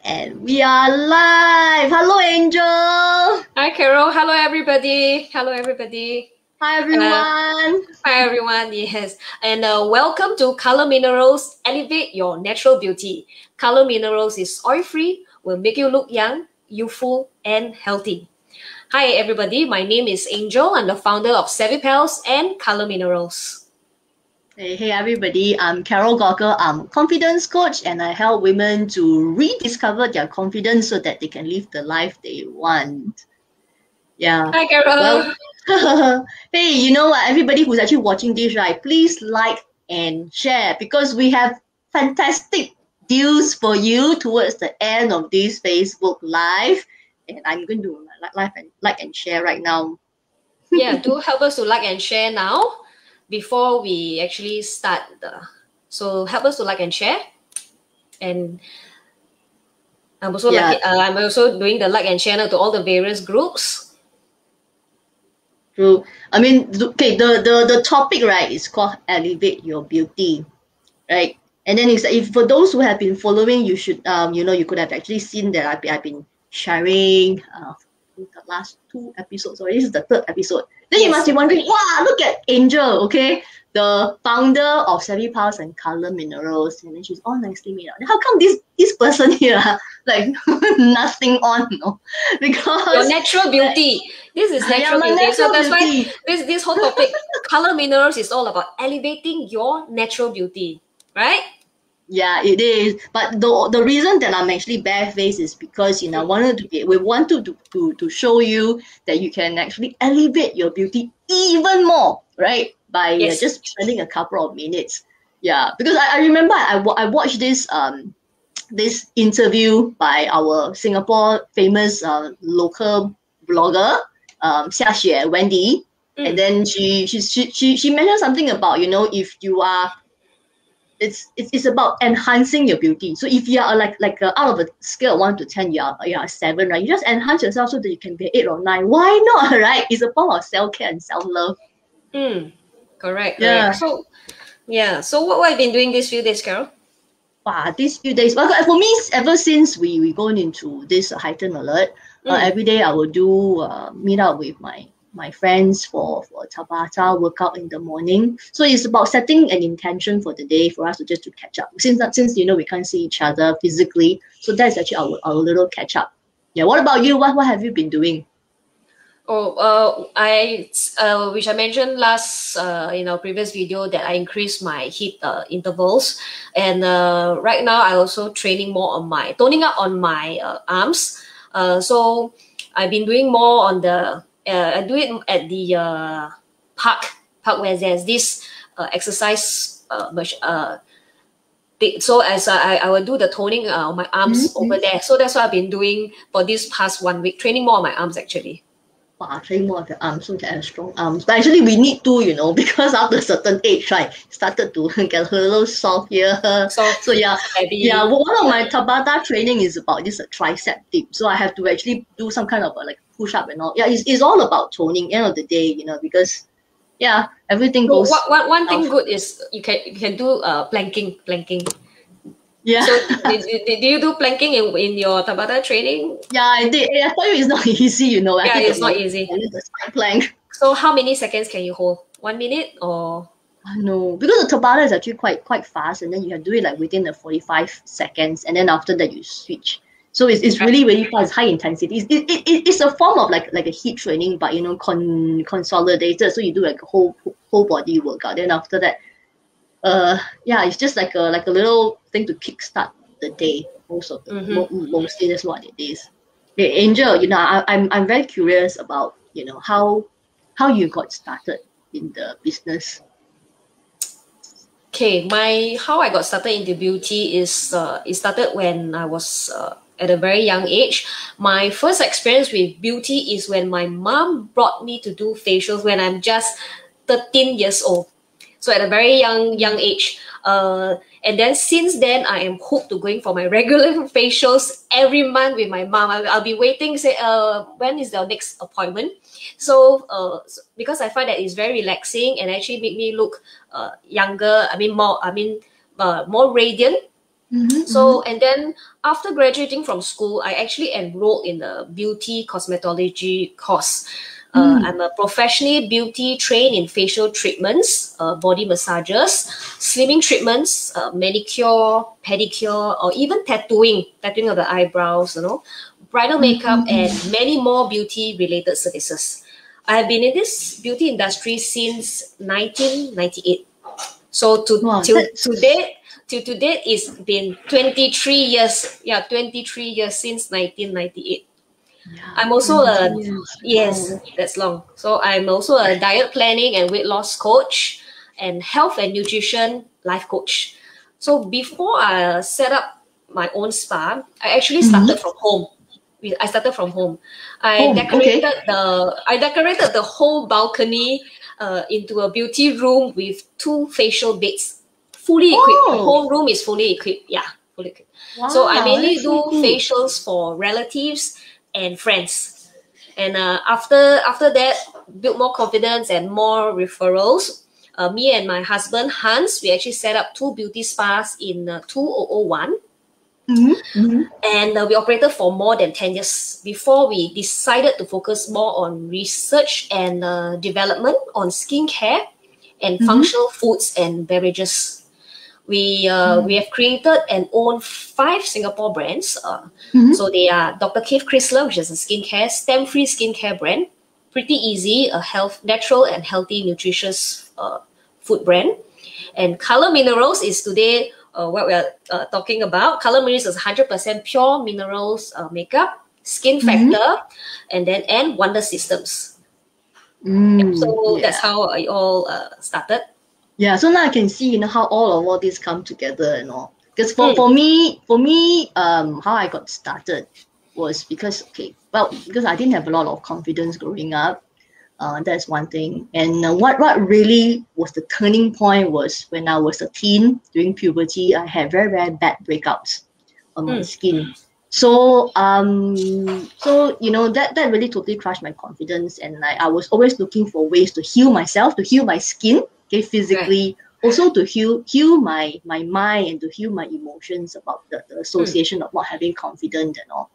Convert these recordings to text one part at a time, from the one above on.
And we are live. Hello, Angel. Hi, Carol. Hello, everybody. Hello, everybody. Hi, everyone. Hi, everyone. Yes. And welcome to Color Minerals. Elevate your natural beauty. Color Minerals is oil-free, will make you look young, youthful, and healthy. Hi, everybody. My name is Angel. I'm the founder of Savvy Pals and Color Minerals. Hey, everybody. I'm Carol Gawker. I'm a confidence coach, and I help women to rediscover their confidence so that they can live the life they want. Yeah. Hi, Carol. Well, hey, you know what? Everybody who's actually watching this, right? Please like and share because we have fantastic deals for you towards the end of this Facebook Live. And I'm going to like and share right now. Yeah, do help us to like and share now before we actually start. So help us to like and share. And I'm also I'm also doing the like and share now to all the various groups. True. I mean, okay, the topic, right, is called Elevate Your Beauty, right? And then it's if for those who have been following, you should you could have actually seen that I've been sharing the last 2 episodes, or this is the 3rd episode. Then you must be wondering, wow, look at Angel, okay, the founder of Savvy Pals and Color Minerals, and then she's all nicely made up. How come this person here like nothing on, no? Because your natural beauty. This is natural beauty. So that's why this whole topic, Color Minerals, is all about elevating your natural beauty, right? Yeah, it is. But the reason that I'm actually barefaced is because we wanted to show you that you can actually elevate your beauty even more, right? By just spending a couple of minutes. Yeah, because I remember I watched this this interview by our Singapore famous local blogger Xia Xue, Wendy, and then she mentioned something about if you are it's about enhancing your beauty. So if you are like out of a scale of 1 to 10, you are 7, right? You just enhance yourself so that you can be 8 or 9. Why not, right? It's a form of self-care and self-love. Correct. Yeah. So what have you been doing these few days, Carol? These few days, well, for me, ever since we gone into this heightened alert, every day I will do meet up with my friends for Tabata workout in the morning. So it's about setting an intention for the day for us to just to catch up. Since we can't see each other physically, so that's actually our little catch up. Yeah. What about you? What have you been doing? Which I mentioned last in our previous video that I increased my HIIT intervals, and right now I also training more on toning up on my arms. So I've been doing more on the I do it at the park where there's this exercise so as I will do the toning on my arms over there. So that's what I've been doing for this past 1 week, training more on my arms actually. Train more of the arms so that I have strong arms. But actually we need to, because after a certain age, right, started to get a little soft here. So yeah, one of my Tabata training is about this tricep dip. So I have to actually do some kind of push up and all. Yeah, it's all about toning. End of the day, because everything goes. One thing good is you can do planking. Yeah. So did you do planking in your Tabata training? Yeah, I did. I thought it's not easy, Yeah, it's not easy. The side plank. So how many seconds can you hold? 1 minute or? No, because the Tabata is actually quite fast, and then you can do it within the 45 seconds, and then after that you switch. So it's really fast. It's high intensity. It's a form of like a HIIT training, but consolidated. So you do a whole body workout. Then after that, it's just like a little thing to kickstart the day. Mostly that's what it is. Hey, Angel, I'm very curious about how you got started in the business. Okay, how I got started into beauty is it started when I was at a very young age. My first experience with beauty is when my mom brought me to do facials when I'm just 13 years old. So at a very young age. And then since then, I am hooked to going for my regular facials every month with my mom. I'll be waiting, say, when is the next appointment? So because I find that it's very relaxing and actually make me look younger. More radiant. So, and then after graduating from school, I actually enrolled in the beauty cosmetology course. I'm a professionally beauty trained in facial treatments, body massages, slimming treatments, manicure, pedicure, or even tattooing of the eyebrows, bridal makeup, and many more beauty related services. I have been in this beauty industry since 1998. So till today, it's been 23 years. Yeah, 23 years since 1998. Yeah, I'm also 20 years. yes, Wow. that's long. So I'm also a diet planning and weight loss coach and health and nutrition life coach. So before I set up my own spa, I actually started from home. I started from home. I Home, decorated okay. the whole balcony into a beauty room with 2 facial beds, fully equipped. The Oh, whole room is fully equipped. Yeah, fully equipped. So I wow, mainly that's so do good. facials for relatives and friends. And after that, build more confidence and more referrals. Me and my husband Hans, we actually set up 2 beauty spas in 2001, and we operated for more than 10 years before we decided to focus more on research and development on skincare and functional foods and beverages. We have created and own 5 Singapore brands. So they are Dr. Kate Chrysler, which is a skincare, stem-free skincare brand. Pretty Easy, a natural and healthy, nutritious food brand. And Color Minerals is today what we are talking about. Color Minerals is 100% pure minerals makeup, Skin Factor, and Wonder Systems. Yep, so that's Yeah. how it all started. Yeah, so now I can see, how all this come together and all. Because for me, how I got started was because because I didn't have a lot of confidence growing up. That's one thing. And what really was the turning point was when I was a teen during puberty. I had very very bad breakouts on my skin. So that really totally crushed my confidence, and I was always looking for ways to heal myself, to heal my skin, okay, Right. physically, also to heal my mind and to heal my emotions about the association of not having confidence and all.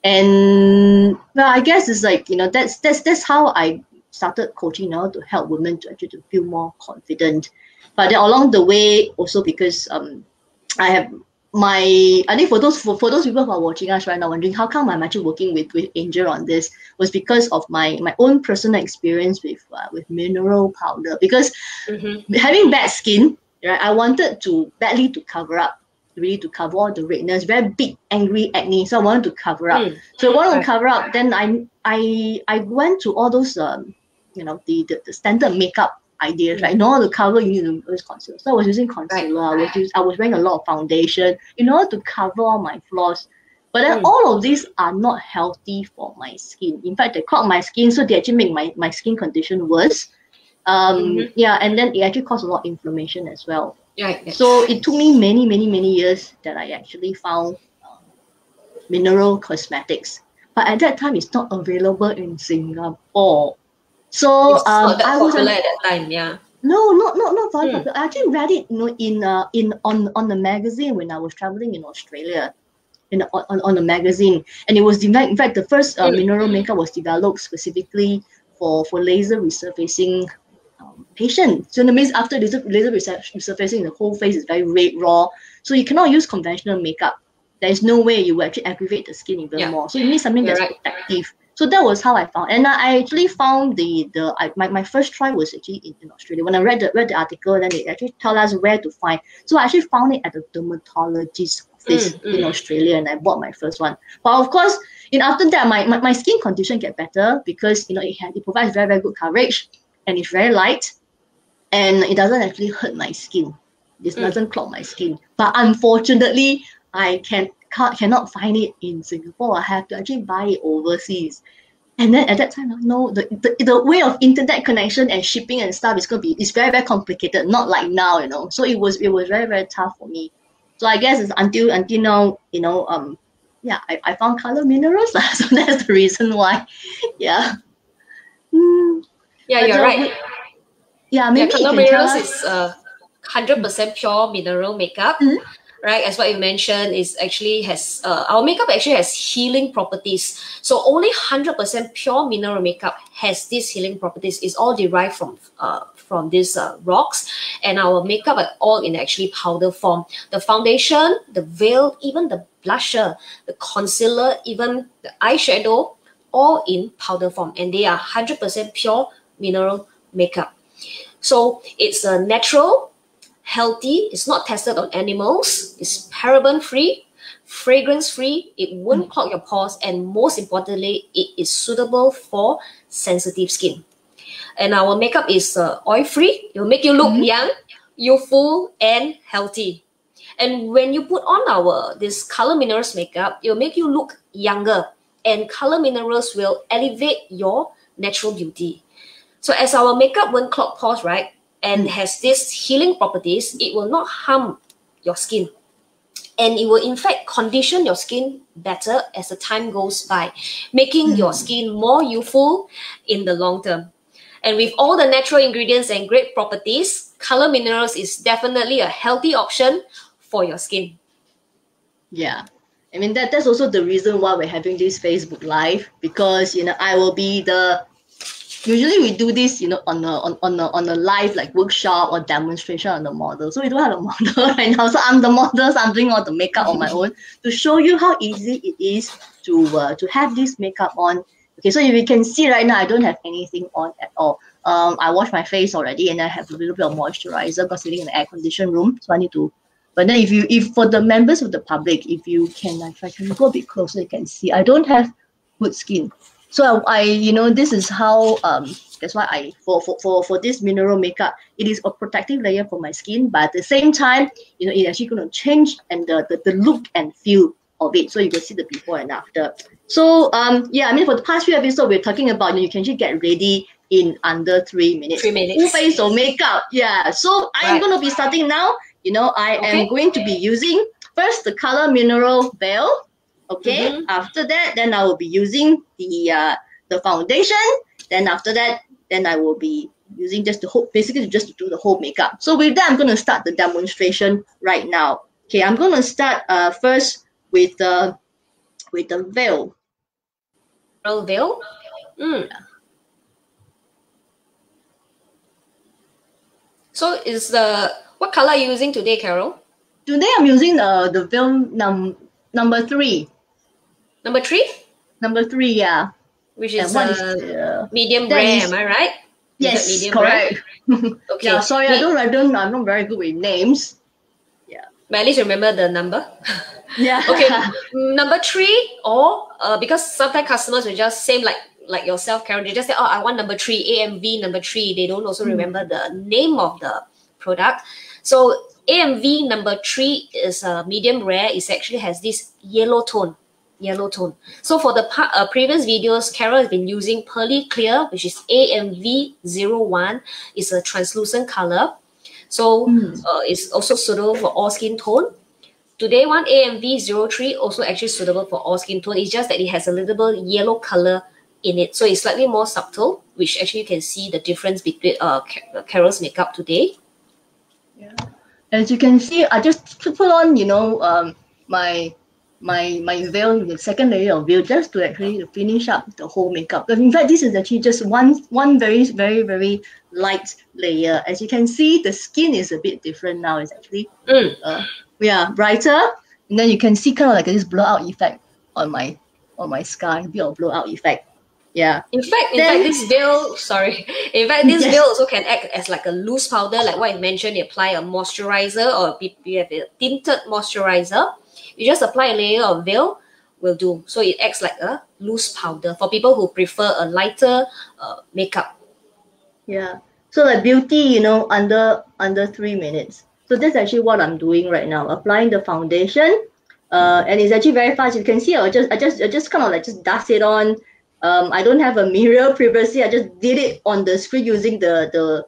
And well, I guess it's like that's how I started coaching now to help women to actually to feel more confident. But then along the way, also because I have I think for those people who are watching us right now wondering how come I'm actually working with Angel on this was because of my own personal experience with mineral powder, because having bad skin, right, I wanted to badly to cover up, really to cover all the redness, very big angry acne, so I wanted to cover up. So I wanted to cover up, then I went to all those the standard makeup ideas, right? In order to cover, you need to use concealer. So I was using concealer. I was wearing a lot of foundation in order to cover all my flaws. But then all of these are not healthy for my skin. In fact, they clog my skin, so they actually make my skin condition worse. Yeah, and then it actually caused a lot of inflammation as well. Right. So it took me many, many, many years that I actually found mineral cosmetics. But at that time, it's not available in Singapore. So It's not that I was popular at that time, yeah. no, not very popular. I actually read it, on the magazine when I was traveling in Australia, on the magazine, and it was in fact the first mineral makeup was developed specifically for laser resurfacing patient. So that means after laser resurfacing, the whole face is very red raw. So you cannot use conventional makeup. There is no way you will actually aggravate the skin even more. So you need something that's protective. So that was how I found. And I actually found my first try was actually in Australia. When I read the article, then they actually tell us where to find. So I actually found it at the dermatologist's office in Australia, and I bought my first one. But of course, after that, my skin condition get better because it provides very very good coverage, and it's very light, and it doesn't actually hurt my skin. It doesn't clog my skin. But unfortunately, I cannot find it in Singapore. I have to actually buy it overseas. And then at that time, no, the way of internet connection and shipping and stuff is very very complicated. Not like now, So it was very very tough for me. So I guess it's until now, yeah, I found Color Minerals, so that's the reason why. Yeah. Yeah, But you're right. yeah, maybe you Color can tell Minerals us. is 100% pure mineral makeup. right, as what you mentioned, is actually has our makeup actually has healing properties. So only 100% pure mineral makeup has these healing properties. It's all derived from these rocks, and our makeup are all in actually powder form. The foundation, the veil, even the blusher, the concealer, even the eyeshadow, all in powder form, and they are 100% pure mineral makeup. So it's a natural, healthy, it's not tested on animals, it's paraben free, fragrance free, it won't clog your pores, and most importantly, it is suitable for sensitive skin. And our makeup is oil free. It will make you look young, youthful, and healthy. And when you put on this color minerals makeup, it will make you look younger, and color minerals will elevate your natural beauty. So as our makeup won't clog pores, right, and has these healing properties, it will not harm your skin. And it will in fact condition your skin better as the time goes by, making your skin more youthful in the long term. And with all the natural ingredients and great properties, color minerals is definitely a healthy option for your skin. Yeah. I mean, that's also the reason why we're having this Facebook Live, because, you know, I will be usually we do this, you know, on a live like workshop or demonstration on the model. So we don't have a model right now. So I'm the model, so I'm doing all the makeup on my own to show you how easy it is to have this makeup on. Okay, so you can see right now I don't have anything on at all. I washed my face already, and I have a little bit of moisturizer because sitting in the air-conditioned room. So I need to. But then if for the members of the public, if I can go a bit closer, you can see I don't have good skin. So I you know, this is how that's why I for this mineral makeup, it is a protective layer for my skin, but at the same time, you know, it's actually going to change and the look and feel of it. So you can see the before and after. So yeah, I mean, for the past few episodes, we're talking about, you know, you can actually get ready in under 3 minutes. 3 minutes. Full face of makeup. Yeah. So I'm going to be starting now. You know, I am going to be using first the color mineral veil. Okay. After that, then I will be using the foundation. Then after that, then I will be using just basically just to do the whole makeup. So with that, I'm going to start the demonstration right now. Okay, I'm going to start first with the veil. Veil. So what color are you using today, Carol? Today I'm using the veil number 3. Number 3? Number 3, yeah. Which is medium rare, am I right? Yes, correct. Okay. Yeah, sorry, I'm not very good with names. Yeah. But at least remember the number. Yeah. Okay. Number 3, or because sometimes customers will just same like yourself, Karen, they just say, oh, I want number 3, AMV number 3. They don't also remember the name of the product. So AMV number 3 is medium rare. It actually has this yellow tone. So for the previous videos, Carol has been using Pearly Clear, which is AMV01. It's a translucent color. So it's also suitable for all skin tone. Today one AMV03 also actually suitable for all skin tone. It's just that it has a little bit yellow color in it. So it's slightly more subtle, which actually you can see the difference between Carol's makeup today. Yeah. As you can see, I just put on, you know, my veil, the second layer of veil, just to actually finish up the whole makeup. But in fact, this is actually just one very, very, very light layer. As you can see, the skin is a bit different now. It's actually brighter, and then you can see kind of like this blowout effect on my sky, a bit of blowout effect. Yeah. In fact, this veil, this veil also can act as like a loose powder, like what I mentioned. You apply a moisturizer, or if you have a tinted moisturizer, you just apply a layer of veil, will do. So it acts like a loose powder for people who prefer a lighter makeup. Yeah. So like beauty, you know, under 3 minutes. So that's actually what I'm doing right now, applying the foundation, and it's actually very fast. You can see, I just kind of like just dust it on. I don't have a mirror previously. I just did it on the screen using the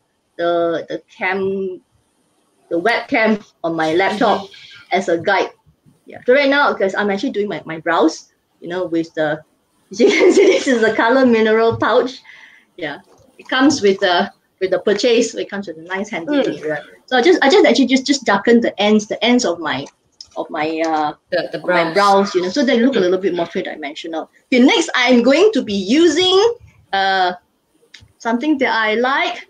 webcam on my laptop as a guide. Yeah. So right now, because I'm actually doing my brows, you know, with the, as you can see, this is the color mineral pouch. Yeah, it comes with the purchase. So it comes with a nice handy mirror. So I just actually just darken the ends of my the of my brows. brows, you know, so they look a little bit more three-dimensional. Okay, next I'm going to be using something that I like,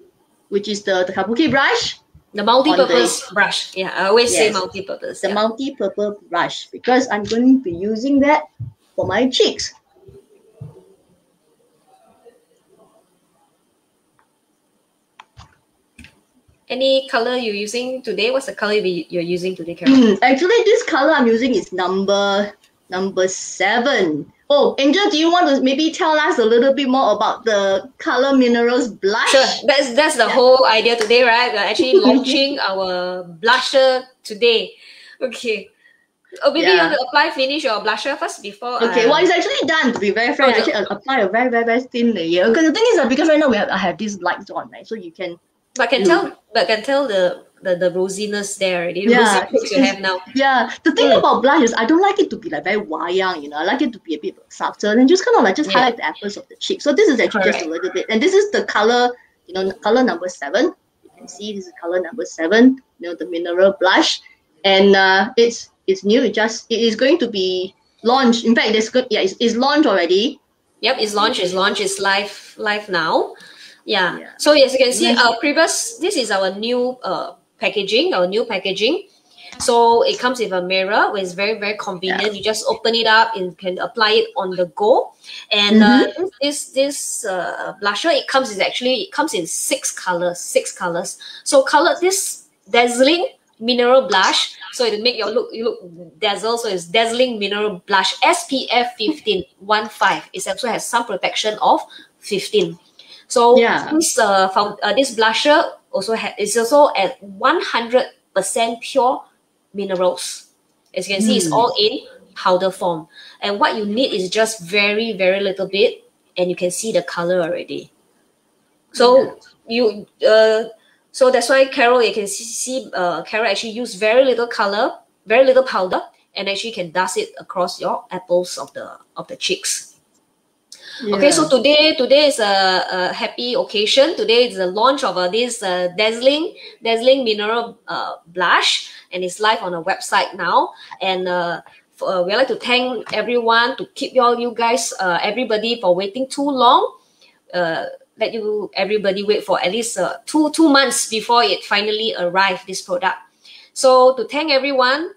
which is the Kabuki brush. The multi-purpose brush. Yeah, I always say Yes, multi-purpose. the Yeah. multi-purpose brush, because I'm going to be using that for my cheeks. Any color you're using today? What's the color you're using today, Carol? Actually, this color I'm using is number 7. Oh, Angel, do you want to maybe tell us a little bit more about the Color Minerals blush? Sure, that's the whole idea today, right? We're actually launching our blusher today. Okay. Oh, maybe you want to finish your blusher first before. Okay, well, it's actually done. To be very frank, actually apply a very, very, very thin layer. Because the thing is that because right now I have these lights on, right? So you can. But can tell the rosiness there already. The rosy looks you have now. Yeah. The thing about blush is I don't like it to be like very wayang, you know. I like it to be a bit subtle and just kind of like highlight the apples of the cheek. So this is actually just a little bit. And this is the color, you know, color number 7. You can see this is color number 7, you know, the mineral blush. And it's new. It is going to be launched. In fact, it's launched already. Yep, it's launched. It's live now. Yeah. So as you can see, this is our new packaging. So it comes with a mirror, which is very, very convenient. You just open it up and can apply it on the go. And this blusher, it comes in 6 colors. So this Dazzling mineral blush, so it'll make you look dazzle. So it's Dazzling mineral blush, SPF 15. It also has sun protection of 15. So this blusher is also at 100% pure minerals. As you can see, it's all in powder form. And what you need is just very, very little bit, and you can see the color already. So so that's why Carol, you can see Carol actually used very little color, very little powder, and actually can dust it across your apples of the cheeks. Okay, so today is a happy occasion. Today is the launch of this Dazzling mineral blush, and it's live on the website now. And we'd like to thank everyone to keep you guys, everybody, for waiting too long. Let everybody wait for at least 2 months before it finally arrived, this product. So to thank everyone,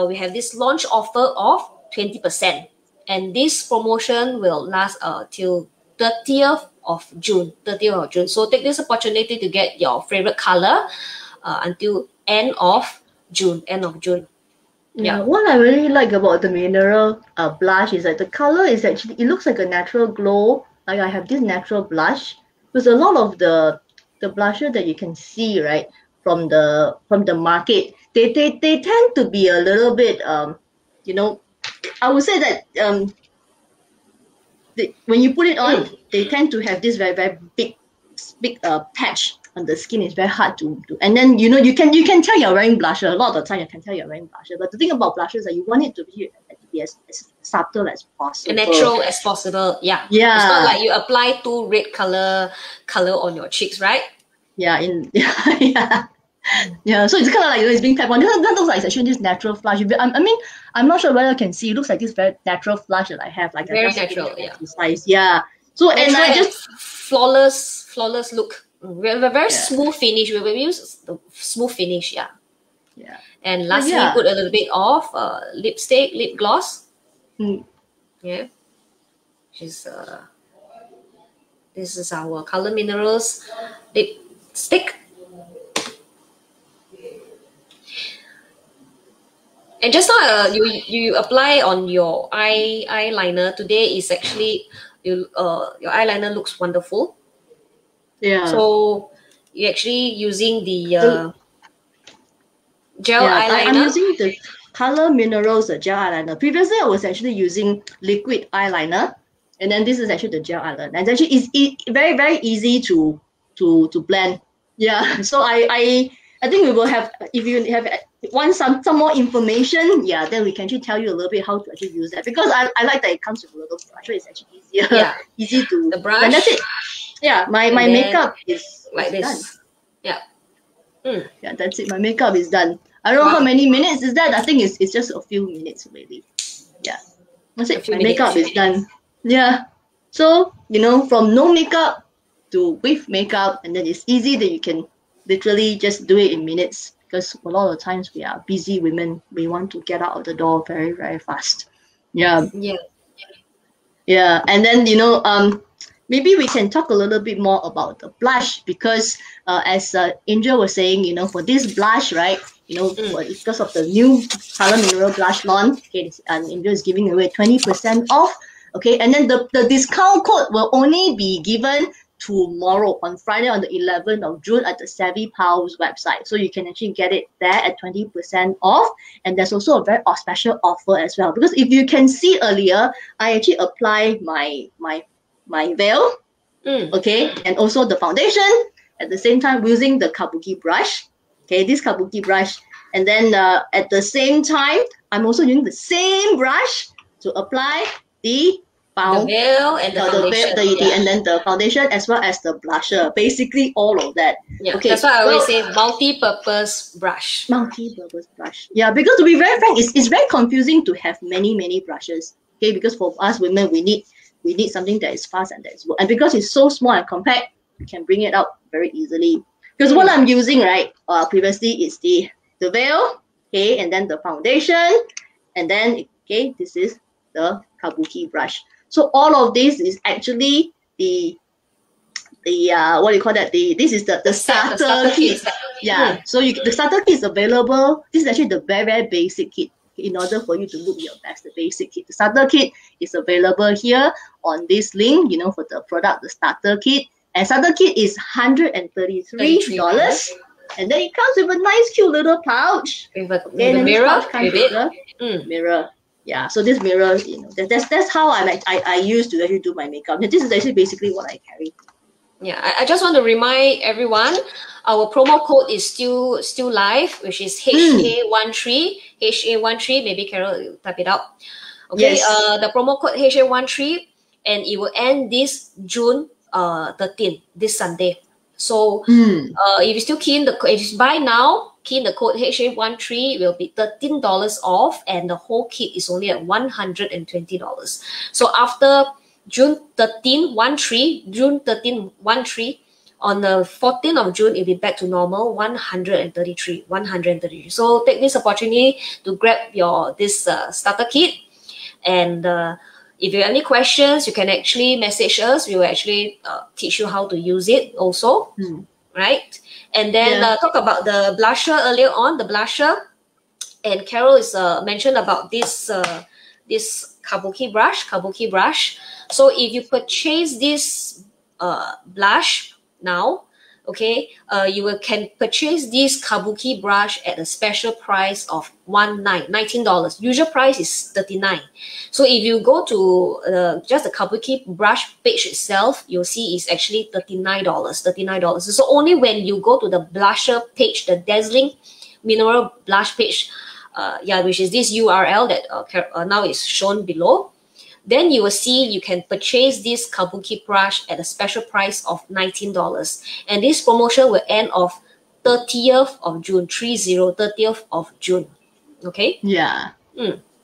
we have this launch offer of 20%. And this promotion will last till 30th of June. So take this opportunity to get your favorite color until end of June. Yeah, what I really like about the mineral blush is that the color is actually, it looks like a natural glow. Like I have this natural blush. Because a lot of the blusher that you can see, right, from the market, they tend to be a little bit you know, I would say that when you put it on, they tend to have this very, very big patch on the skin. It's very hard to do. And then, you know, you can tell you're wearing blusher. A lot of the time you can tell you're wearing blusher. But the thing about blusher is that you want it to be as subtle as possible. Natural as possible. Yeah. Yeah. It's not like you apply too red color on your cheeks, right? Yeah. Yeah, so it's kind of like, you know, it's being tapped on. That looks like it's actually this natural flush. I mean, I'm not sure whether you can see. It looks like this very natural flush that I have. Like very natural, yeah. So natural, and I just flawless look. We have a very smooth finish. We use the smooth finish, yeah. And lastly, put a little bit of lipstick, lip gloss. Yeah, this is our Color Minerals lipstick. And just now, you apply on your eyeliner. Today is actually your eyeliner looks wonderful. Yeah. So you're actually using the gel eyeliner. I'm using the Color Minerals gel eyeliner. Previously, I was actually using liquid eyeliner, and then this is actually the gel eyeliner. And actually, it's very, very easy to blend. Yeah. So I think we will have, if you want some more information, then we can actually tell you a little bit how to actually use that, because I like that it comes with a little brush. It's actually easier. Yeah. Easy to. The brush. And that's it. Yeah. My makeup is like this. done. Yeah. Yeah, that's it. My makeup is done. I don't know how Wow. many minutes is that. I think it's just a few minutes really. Yeah. That's A it. few My makeup minutes. is done. Yeah. So, from no makeup to with makeup, and then it's easy that you can literally just do it in minutes because a lot of times we are busy women. We want to get out of the door very, very fast. Yeah. Yeah. Yeah. And then, maybe we can talk a little bit more about the blush because as Angel was saying, for this blush, right, because of the new Color Mineral Blush launch, okay, and Angel is giving away 20% off, okay, and then the discount code will only be given tomorrow on Friday on the 11th of June at the Savvy Pals website. So you can actually get it there at 20% off. And there's also a very special offer as well. Because if you can see earlier, I actually apply my veil, okay, and also the foundation at the same time using the Kabuki brush, okay, this Kabuki brush, and then at the same time I'm also using the same brush to apply the The veil and the foundation. and then the foundation as well as the blusher, basically all of that. Yeah, Okay, that's why I always say multi-purpose brush. Multi-purpose brush. Yeah, because to be very frank, it's very confusing to have many brushes. Okay, because for us women, we need something that is fast and that is and because it's so small and compact, you can bring it out very easily. Because what I'm using right previously is the veil, okay, and then the foundation, and then okay, this is the Kabuki brush. So all of this is actually the what do you call that? This is the starter kit. Yeah. So the starter kit is available. This is actually the very basic kit. In order for you to look your best, the basic kit. The starter kit is available here on this link, for the product, the starter kit. And starter kit is $133. And then it comes with a nice, cute little pouch. With a mirror. Mirror. Yeah, so this mirror, that's how I used to actually do my makeup. This is actually basically what I carry. Yeah, I just want to remind everyone, our promo code is still live, which is HA13. HA13. Maybe Carol type it out. Okay. Yes. The promo code HA13, and it will end this June 13th, this Sunday. So if you still key in if you buy now, key in the code HA13, it will be $13 off, and the whole kit is only at $120. So after June 13, 13, on the 14th of June, it'll be back to normal, 133. So take this opportunity to grab this starter kit. And if you have any questions, you can actually message us. We will actually teach you how to use it also, right? And then talk about the blusher earlier on, the blusher. And Carol is mentioned about this Kabuki brush. So if you purchase this blush now, okay, you can purchase this Kabuki brush at a special price of $19. Usual price is $39. So if you go to just the Kabuki brush page itself, you'll see it's actually $39. So only when you go to the blusher page, the Dazzling Mineral Blush page, which is this URL that now is shown below, then you will see you can purchase this Kabuki brush at a special price of $19. And this promotion will end of 30th of June, 30th of June. Okay? Yeah.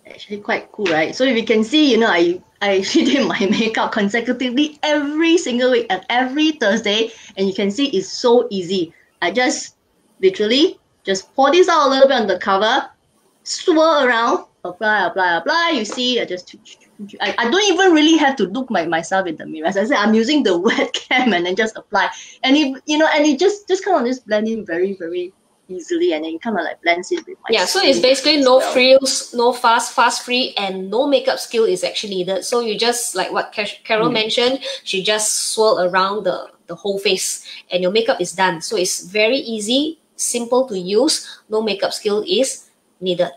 Actually quite cool, right? So if you can see, I actually did my makeup consecutively every single week and every Thursday. And you can see it's so easy. I just literally just pour this out a little bit on the cover, swirl around, apply. You see, I don't even really have to look myself in the mirror. As I said, I'm using the wet cam and then just apply. And it just kind of just blend in very, very easily, and then it kind of like blends in with my so it's basically no frills, no fast free, and no makeup skill is actually needed. So you just, like what Carol mentioned, she just swirl around the whole face and your makeup is done. So it's very easy, simple to use, no makeup skill is needed.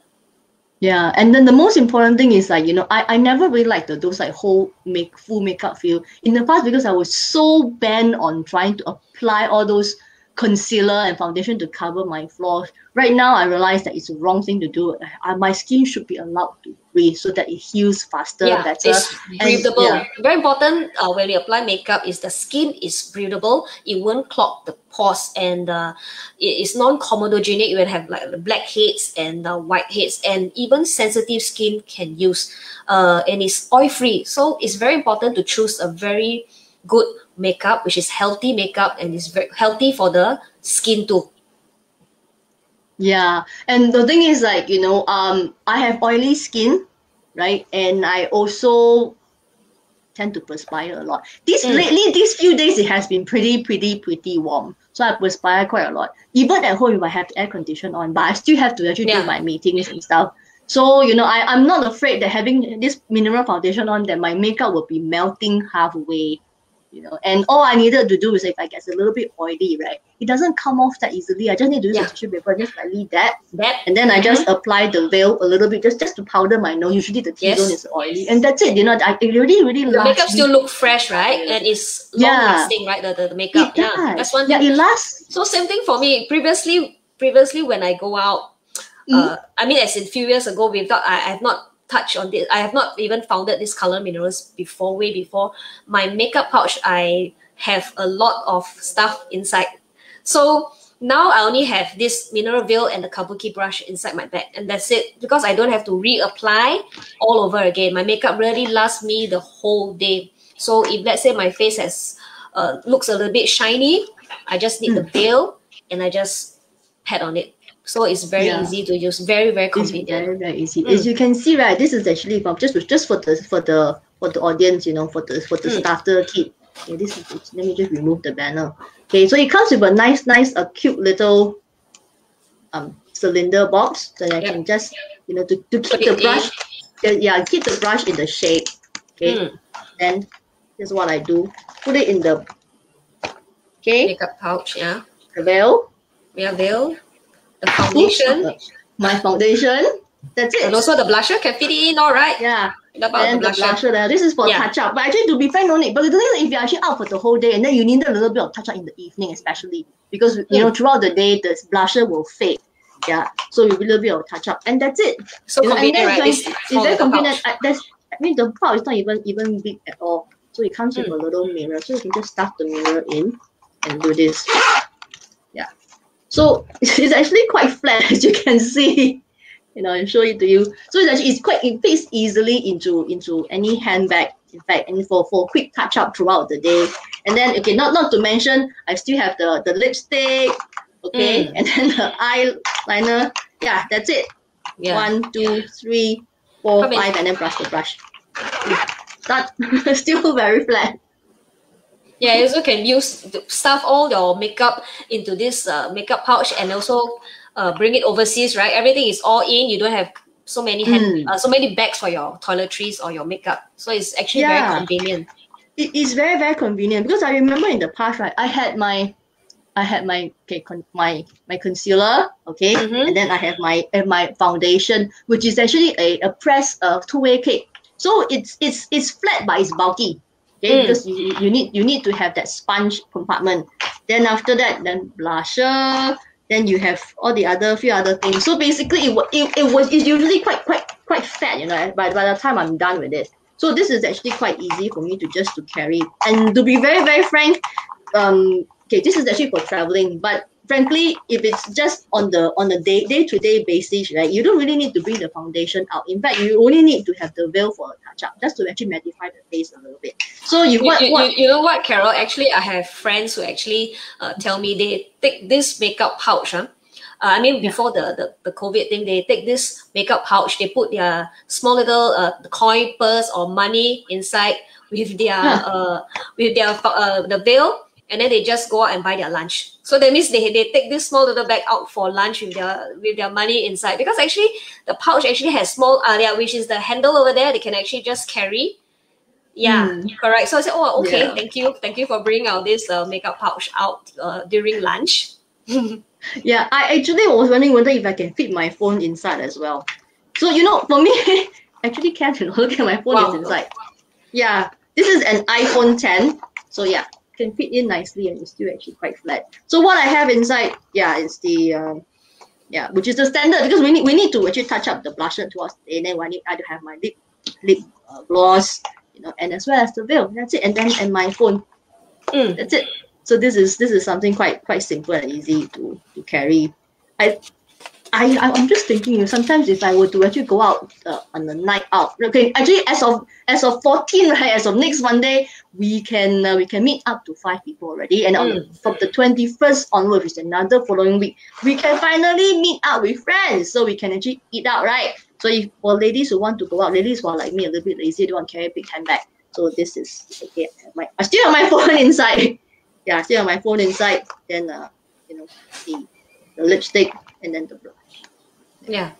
Yeah, and then the most important thing is like, I never really liked those like full makeup feel in the past, because I was so bent on trying to apply all those concealer and foundation to cover my flaws. Right now, I realize that it's the wrong thing to do. My skin should be allowed to breathe so that it heals faster, Yeah, better. it's And breathable. yeah, Very important when we apply makeup is the skin is breathable. It won't clog the pores, and it is non-comedogenic. You will have like the blackheads and whiteheads, and even sensitive skin can use. And it's oil-free. So it's very important to choose a very good makeup, which is healthy makeup, and is very healthy for the skin too. yeah. And the thing is like, I have oily skin, right? And I also tend to perspire a lot. Lately, these few days, it has been pretty warm. So I perspire quite a lot. Even at home, if I have the air condition on, but I still have to actually do Yeah. my meetings and stuff. So, I'm not afraid that having this mineral foundation on, that my makeup will be melting halfway. And all I needed to do is if I get a little bit oily, right, it doesn't come off that easily. I just need to use a tissue paper, just lightly that, and then I just apply the veil a little bit, just to powder my nose. Usually the T-zone is oily, and that's it. It really The lasts. makeup still look fresh, right? And it's long lasting, right? The makeup. It does. Yeah, that's one thing. Yeah, it lasts. So same thing for me. Previously when I go out, I mean, as in few years ago, I have not touched on this. I have not even founded this color minerals before. Way before my makeup pouch, I have a lot of stuff inside. So now I only have this mineral veil and the Kabuki brush inside my bag, and that's it. Because I don't have to reapply all over again. My makeup really lasts me the whole day. So if let's say my face has looks a little bit shiny, I just need the veil and I just pat on it. So it's very easy to use, very convenient. It's very easy. As you can see, right, this is actually from just for the audience, for the starter kit. Okay, this is let me just remove the banner. Okay, so it comes with a nice cute little cylinder box that I can just to keep the brush. Keep the brush in the shape. Okay, then this is what I do. Put it in the makeup pouch. Yeah, the veil. Veil. The foundation. My foundation. That's it. And also the blusher can fit it in, all right? Yeah. And the blusher there. This is for touch up. But actually, to be frank, no need. But the thing is, if you're actually out for the whole day, and then you need a little bit of touch up in the evening, especially because throughout the day the blusher will fade. Yeah. So you a little bit of touch up, and that's it. So convenient, right? It's very convenient. The pouch is not even big at all. So it comes with a little mirror, so you can just stuff the mirror in and do this. Yeah. So it's actually quite flat, as you can see. I'll show it to you. So it fits easily into any handbag, in fact, and for quick touch up throughout the day. And then not to mention, I still have the lipstick, and then the eyeliner. Yeah, that's it. 1, 2, 3, 4, 5, and then brush the brush. That still very flat. Yeah, you also can stuff all your makeup into this makeup pouch, and also bring it overseas, right? Everything is all in. You don't have so many so many bags for your toiletries or your makeup. So it's actually very convenient. It is very convenient, because I remember in the past, right, I had my concealer, and then I have my foundation, which is actually a pressed two-way cake. So it's flat but it's bulky. Okay, because you need to have that sponge compartment. Then after that, then blusher. Then you have all the few other things. So basically, it's usually quite fat. By the time I'm done with it. So this is actually quite easy for me to carry. And to be very frank, this is actually for traveling. But frankly, if it's just on a day-to-day basis, right, you don't really need to bring the foundation out. In fact, you only need to have the veil for a touch-up, just to actually mattify the face a little bit. So you know what, Carol? Actually, I have friends who actually tell me they take this makeup pouch. Before the COVID thing, they take this makeup pouch, they put their small little coin purse or money inside with their the veil. And then they just go out and buy their lunch. So that means they take this small little bag out for lunch with their money inside. Because actually the pouch actually has small which is the handle over there. They can actually just carry. Yeah, correct. So I said, okay, thank you for bringing out this makeup pouch out during lunch. Yeah, I actually was wondering whether if I can fit my phone inside as well. So for me, actually can't. Look at my phone is inside. Yeah, this is an iPhone 10. So yeah. Can fit in nicely, and it's still actually quite flat. So what I have inside, is the Yeah, which is the standard because we need to actually touch up the blusher towards the end. Then I do have my lip gloss, and as well as the veil. That's it. And then my phone. That's it. So this is something quite simple and easy to carry. I'm just thinking, sometimes if I were to actually go out on a night out, okay, actually as of 14, right, as of next Monday, we can meet up to 5 people already, and from the 21st onward, which is another following week, we can finally meet up with friends, so we can actually eat out, right? So if for ladies who want to go out, ladies who are like me, a little bit lazy, don't want to carry a big handbag, so this is okay. I still have my phone inside. Yeah, I still have my phone inside. Then the lipstick and then the blush. Yeah.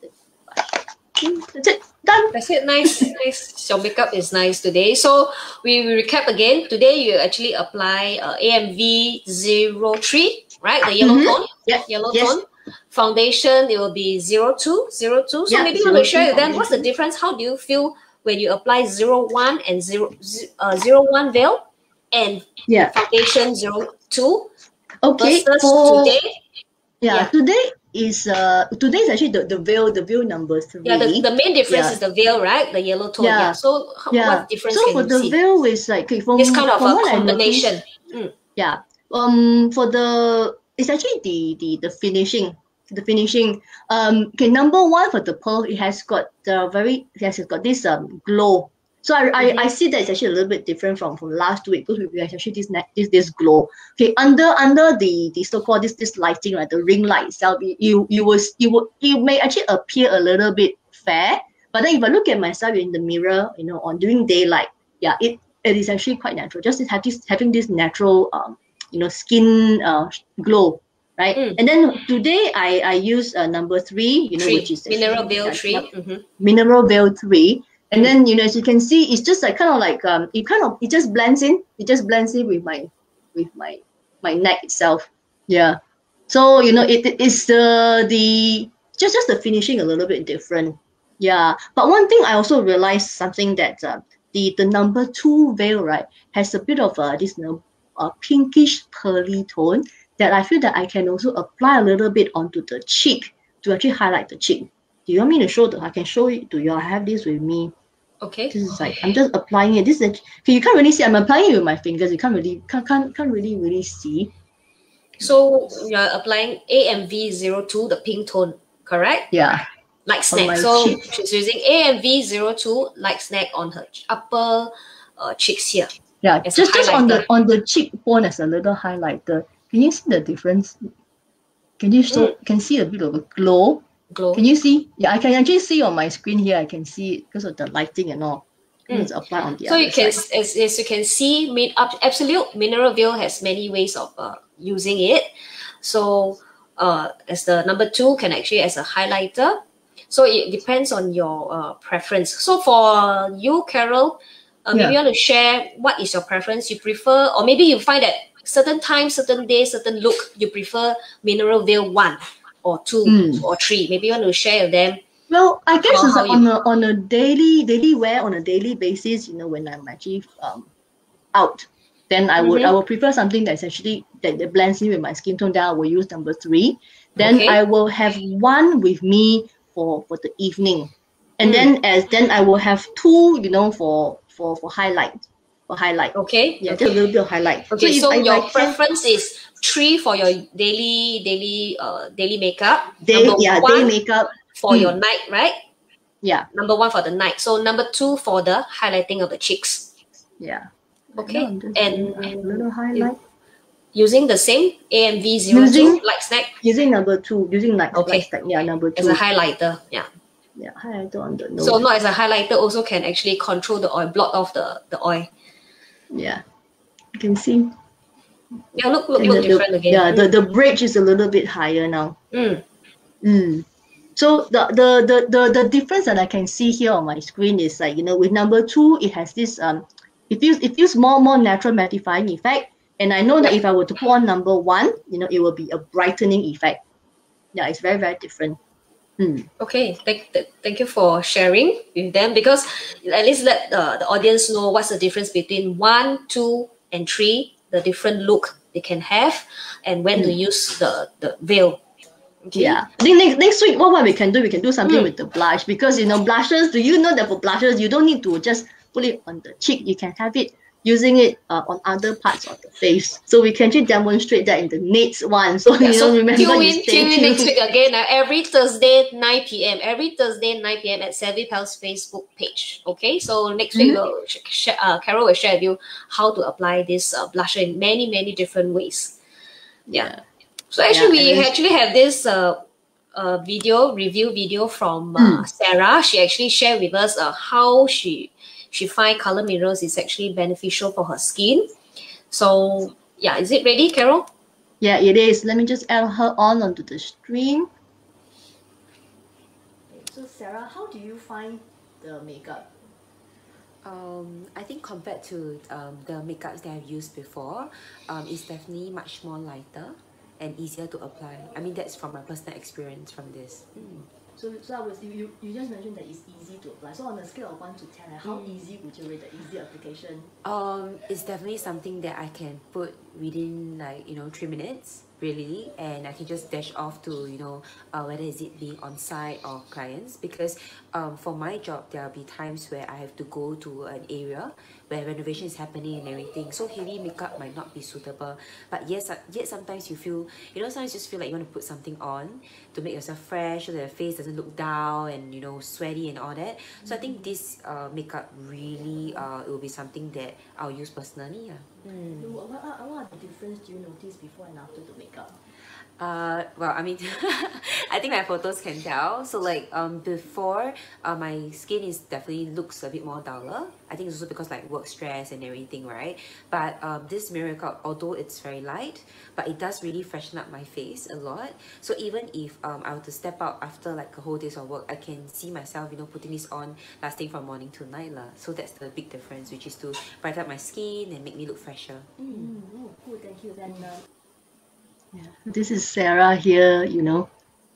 That's it. Done. That's it. Nice. Your makeup is nice today. So we recap again. Today you actually apply AMV 03, right? The yellow tone. Yeah. Yellow tone. Foundation, it will be 02. So maybe you want to share with them what's the difference. How do you feel when you apply 01 and 01 veil and foundation 02 versus today? Today is actually the veil number 3. Yeah, the main difference is the veil, right? The yellow tone. Yeah. So what difference so can for you the see? Veil is like it's kind of a combination. Yeah. For it's actually the finishing. The finishing. Okay, number 1 for the pearl, it has got this glow. So I see that it's actually a little bit different from last week because we have actually this glow. Okay, under the so-called this lighting, right, the ring light itself, it may actually appear a little bit fair, but then if I look at myself in the mirror, on during daylight, it is actually quite natural. Just having this natural skin glow. Right, and then today I use number 3, which is Mineral Veil 3. Mineral Veil 3. And then as you can see, it's just like it just blends in. It just blends in with my neck itself. Yeah. So it is the just the finishing a little bit different. Yeah. But one thing I also realized something that the number 2 veil, right, has a bit of this pinkish pearly tone that I feel that I can also apply a little bit onto the cheek to actually highlight the cheek. Do you want me to show I can show it to you? I have this with me. Okay. This is like I'm just applying it. This is okay, you can't really see. I'm applying it with my fingers. You can't really see. So you're applying AMV 02, the pink tone, correct? Yeah. Light snack. So she's using AMV 02 light snack on her upper cheeks here. Yeah, just on the cheekbone as a little highlighter. Can you see the difference? Can you can see a bit of a glow? Can you see? Yeah, I can actually see on my screen here. I can see it because of the lighting and all. It's applied on the other side. As you can see, Absolute Mineral Veil has many ways of using it. So as the number 2 can actually as a highlighter. So it depends on your preference. So for you, Carol, maybe you want to share what is your preference you prefer, or maybe you find that certain time, certain day, certain look, you prefer Mineral Veil 1 or 2 or 3. Maybe you want to share with them. Well, I guess it's on a daily wear, on a daily basis, when I'm actually out, then I will prefer something that's actually that blends in with my skin tone. Then I will use number 3. Then I will have 1 with me for the evening, and then I will have 2, for highlight. Okay. Yeah, just a little bit of highlight. Okay, so your preference is 3 for your daily makeup. Day makeup for your night, right? Yeah. Number 1 for the night. So number 2 for the highlighting of the cheeks. Yeah. Okay. And a little highlight. Using the same AMV 02 light snack. Using number 2. Using light snack. Yeah, number 2. As a highlighter. Yeah. Yeah, highlighter on the nose. So not as a highlighter, also can actually control the oil, blot off the oil. Yeah, you can see. Yeah, look different again. Yeah, the bridge is a little bit higher now. So the difference that I can see here on my screen is like with number 2, it has this it feels more natural mattifying effect, and I know that if I were to put on number 1, it will be a brightening effect. Yeah, it's very, very different. Okay, thank you for sharing with them, because at least let the audience know what's the difference between 1, 2, and 3, the different look they can have, and when to use the veil. Okay. Yeah, I think next week what we can do something with the blush, because blushes. Do you know that for blushes you don't need to just put it on the cheek? You can have it using it on other parts of the face. So we can actually demonstrate that in the next one. So So remember you stay tune in tuned. next week again. Every Thursday 9 p.m. Every Thursday 9 p.m. at Savvy Pals Facebook page. Okay, so next week Carol will share with you how to apply this blusher in many different ways. Yeah. So actually, we actually have this review video from Sarah. She actually shared with us how she find color minerals is actually beneficial for her skin. So yeah, is it ready, Carol? Yeah, it is. Let me just add her onto the stream. So Sarah, how do you find the makeup? I think compared to the makeups that I've used before, it's definitely much more lighter and easier to apply. I mean, that's from my personal experience from this. So you just mentioned that it's easy to apply. So on a scale of 1 to 10, how easy would you rate the easy application? It's definitely something that I can put within 3 minutes, really, and I can just dash off to whether is it being on site or clients, because for my job there'll be times where I have to go to an area where renovation is happening and everything, so heavy makeup might not be suitable. But yes, yet sometimes you feel, sometimes you just feel like you want to put something on to make yourself fresh so that the face doesn't look down and sweaty and all that. So I think this makeup really it will be something that I'll use personally. What are the difference do you notice before and after the makeup? Well, I mean, I think my photos can tell. So before, my skin is definitely looks a bit more duller. I think it's also because work stress and everything, right? But this mirror makeup, although it's very light, but it does really freshen up my face a lot. So even if I were to step out after a whole day's of work, I can see myself, putting this on, lasting from morning to night lah. So that's the big difference, which is to brighten up my skin and make me look fresher. Oh, cool, thank you. Then this is Sarah here,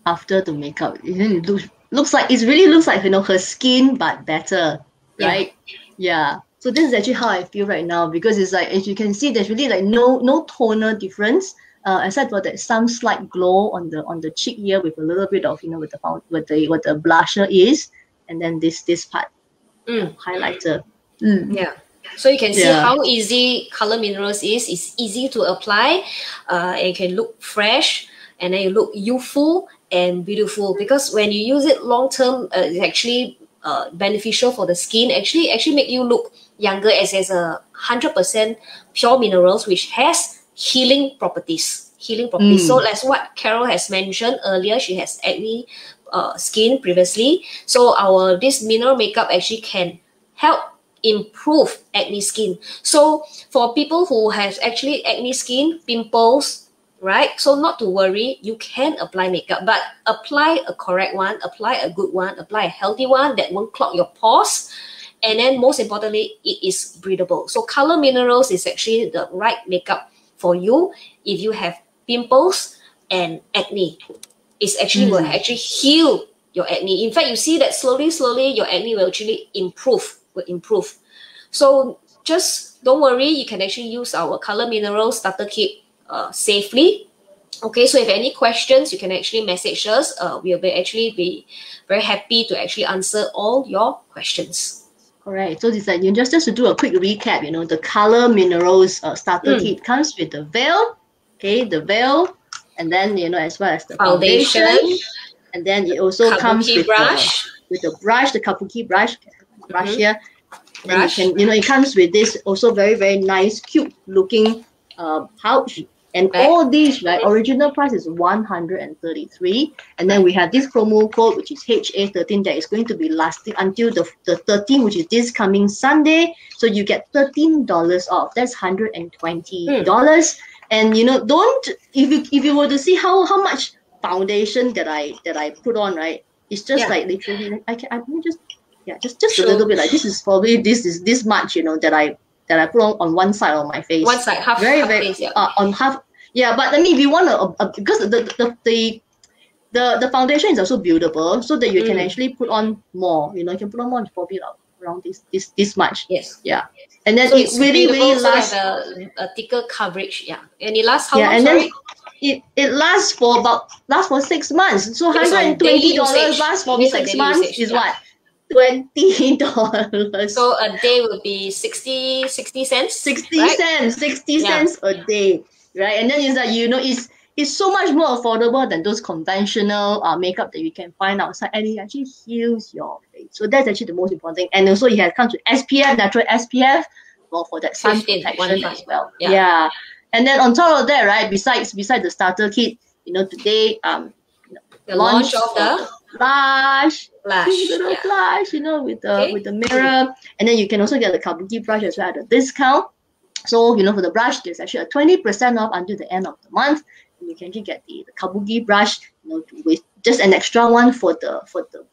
after the makeup. It looks like her skin but better, right? Yeah. So this is actually how I feel right now, because it's as you can see, there's really no tonal difference, except for that some slight glow on the cheek here with a little bit of with the blusher is, and then this part highlighter. Yeah. So you can see how easy color minerals is. It's easy to apply. It can look fresh, and then you look youthful and beautiful, because when you use it long term, it's actually beneficial for the skin. Actually make you look younger, as there's 100% pure minerals which has healing properties. So that's what Carol has mentioned earlier. She has acne skin previously. So this mineral makeup actually can help improve acne skin. So for people who have actually acne skin, pimples, right? So not to worry, you can apply makeup, but apply a correct one, apply a good one, apply a healthy one that won't clog your pores. And then most importantly, it is breathable. So color minerals is actually the right makeup for you if you have pimples and acne. It's actually will actually heal your acne. In fact, you see that slowly your acne will actually improve. So just don't worry, you can actually use our color mineral starter kit safely. Okay, so if any questions, you can actually message us. We'll be very happy to actually answer all your questions. Alright, so this just to do a quick recap, the color minerals starter kit comes with the veil, the veil, and then as well as the foundation, and then it also comes with the brush, the Kabuki brush here. And it comes with this also very nice, cute looking pouch. And all these, original price is 133. And then we have this promo code, which is HA13, that is going to be lasting until the 13th, which is this coming Sunday. So you get $13 off. That's $120. And if you were to see how much foundation that I put on, right? It's just literally just a little bit. This is probably this much, that I put on one side of my face. One side, half face, on half. Yeah, but I mean, if you want to, because the foundation is also buildable, so that you can actually put on more. You can put on more, probably around this much. Yes. Yeah. And then so it really lasts. a thicker coverage. Yeah. And it lasts how long? it lasts for 6 months. So Based on daily $120 usage. lasts for Based on 6 daily months usage, is yeah. what? $20. So a day will be 60 cents, 60 right? cents, 60 Yeah. cents a day, right? And then it's like, it's so much more affordable than those conventional makeup that you can find outside, and it actually heals your face. So that's actually the most important thing. And also it has comes with SPF, natural SPF for that sun 15, protection 15. as well. Yeah. Yeah. And then on top of that, right, besides the starter kit, today The launch of the the blush, blush. cute little Yeah. blush, with Okay. the mirror. And then you can also get the Kabuki brush as well at a discount. So, for the brush, there's actually a 20% off until the end of the month. And you can actually get the Kabuki brush, with just an extra one for the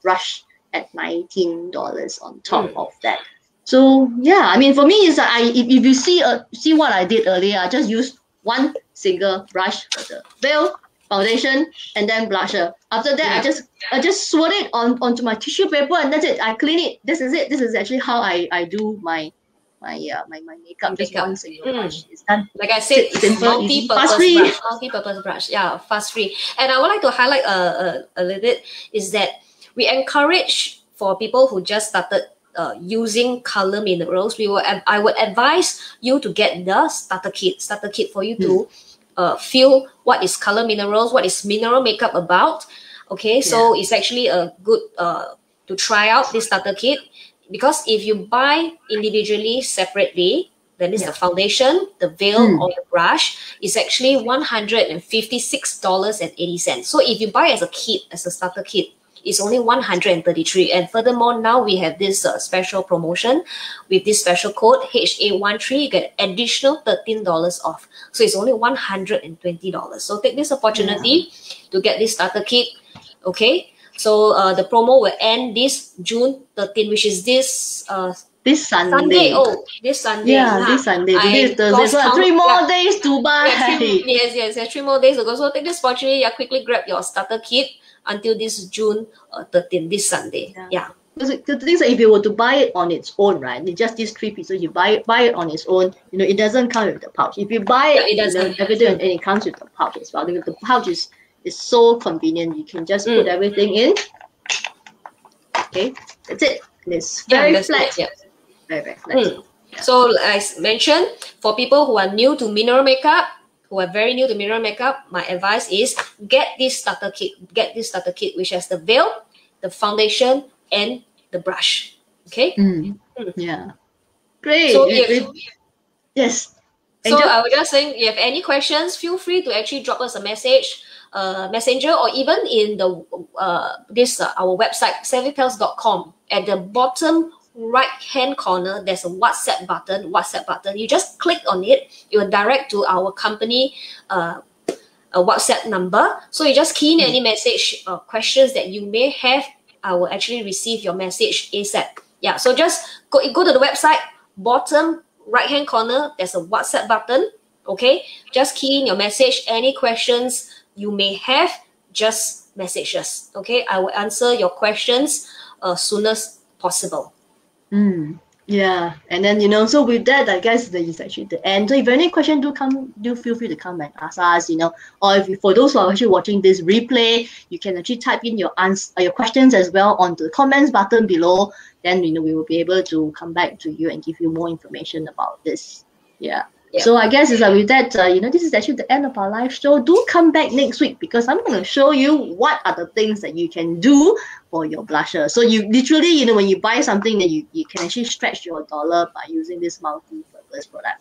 brush at $19 on top of that. So yeah, I mean, for me, is if you see what I did earlier, I just used one single brush for the veil, foundation, and then blusher. After that, I just swirl it onto my tissue paper, and that's it. I clean it. This is it. This is actually how I do my makeup. Just one single brush. It's done. Like I said, it's simple, easy, multi-purpose fuss-free. brush. Multi-purpose brush. Yeah, fuss-free. And I would like to highlight a little bit is that we encourage for people who just started using color minerals. I would advise you to get the starter kit for you to feel what is color minerals, what is mineral makeup about. Okay, so it's actually a good to try out this starter kit, because if you buy individually separately, then it's the foundation, the veil, or the brush is actually $156.80. So if you buy as a kit, as a starter kit, it's only $133. And furthermore, now we have this special promotion with this special code HA13. You get additional $13 off. So it's only $120. So take this opportunity to get this starter kit. Okay. So the promo will end this June 13, which is this Sunday. Oh, this Sunday. Yeah, this Sunday. Today is Thursday. So 3 more days to buy. Yes, 3 more days to go. So take this opportunity. Quickly grab your starter kit until this June 13, this Sunday. Yeah. The thing is, if you were to buy it on its own, right? It's just these 3 pieces. You buy it on its own. It doesn't come with the pouch. If you buy it everything, and it comes with the pouch as well. The pouch is so convenient. You can just put everything in. Okay, that's it. And it's very flat. Very, very flat. So as mentioned, for people who are new to mineral makeup, my advice is get this starter kit. Which has the veil, the foundation, and the brush. Okay. Yeah. Great. So yes. So I was just saying, if you have any questions, feel free to actually drop us a message, messenger, or even in the our website savvypels.com. At the bottom right hand corner, there's a WhatsApp button. You just click on it, it will direct to our company a WhatsApp number. So you just key in any message questions that you may have. I will actually receive your message ASAP. Yeah, so just go to the website, bottom right hand corner, there's a WhatsApp button. Okay, just key in your message. Any questions you may have, just message us. Okay, I will answer your questions as soon as possible. Yeah, and then so with that, I guess that is actually the end. So if any question do feel free to come and ask us. Or for those who are actually watching this replay, you can actually type in your questions as well onto the comments button below. Then we will be able to come back to you and give you more information about this. Yeah. So I guess with that, this is actually the end of our live show. Do come back next week, because I'm going to show you what are the things that you can do for your blusher. So you literally, when you buy something, that you can actually stretch your dollar by using this multi-purpose product.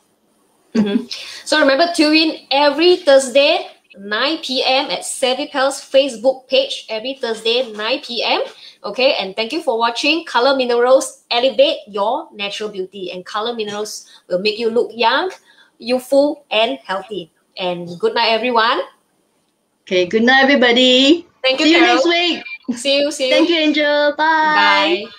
So remember, tune in every Thursday, 9 p.m. at Savvy Pels Facebook page. Every Thursday, 9 p.m. Okay, and thank you for watching. Color Minerals elevate your natural beauty, and Color Minerals will make you look young, youthful, and healthy. And good night, everyone. Okay, good night, everybody. Thank you, See Carol. you next week. See you. Thank you, Angel. Bye. Bye.